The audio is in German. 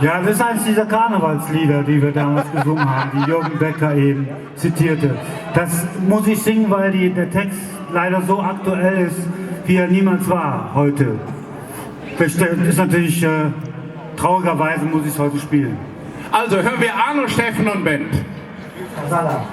Ja, das ist eines dieser Karnevalslieder, die wir damals gesungen haben, die Jürgen Becker eben zitierte. Das muss ich singen, weil der Text leider so aktuell ist, wie er niemals war heute. Das ist natürlich, traurigerweise muss ich es heute spielen. Also hören wir Arno, Steffen und Bent. Salah.